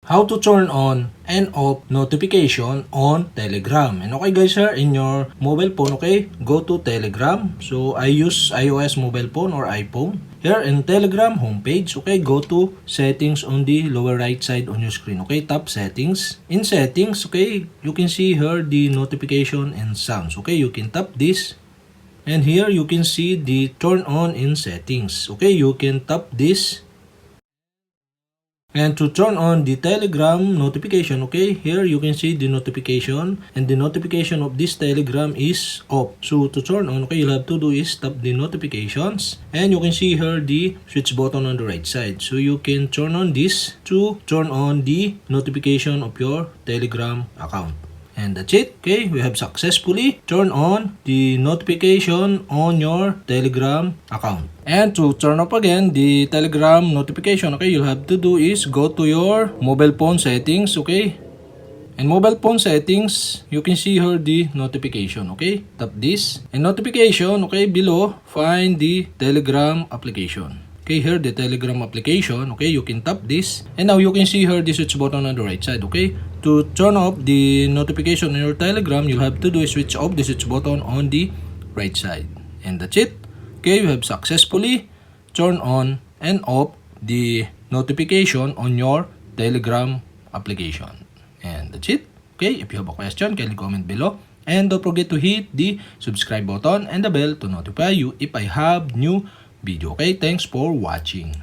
how to turn on and off notification on Telegram. And okay guys, here in your mobile phone, okay, go to Telegram. So I use iOS mobile phone or iPhone. Here in Telegram homepage, okay, go to settings on the lower right side on your screen. Okay, tap settings. In settings, okay, you can see here the notification and sounds. Okay, you can tap this. And here you can see the turn on in settings. Okay, you can tap this. And to turn on the Telegram notification, okay, here you can see the notification, and the notification of this Telegram is off. So to turn on, okay, you'll have to do is tap the notifications, and you can see here the switch button on the right side. So you can turn on this to turn on the notification of your Telegram account. And that's it. Okay, we have successfully turned on the notification on your Telegram account. And to turn off again the Telegram notification, okay, you'll have to do is go to your mobile phone settings, okay? In mobile phone settings, you can see here the notification, okay? Tap this. And notification, okay, below, find the Telegram application. Okay, here the Telegram application, okay, you can tap this. And now you can see here the switch button on the right side, okay? To turn off the notification on your Telegram, you'll have to do is switch off the switch button on the right side. And that's it. Okay, you have successfully turned on and off the notification on your Telegram application. And that's it. Okay, if you have a question, kindly comment below. And don't forget to hit the subscribe button and the bell to notify you if I have new video. Okay, thanks for watching.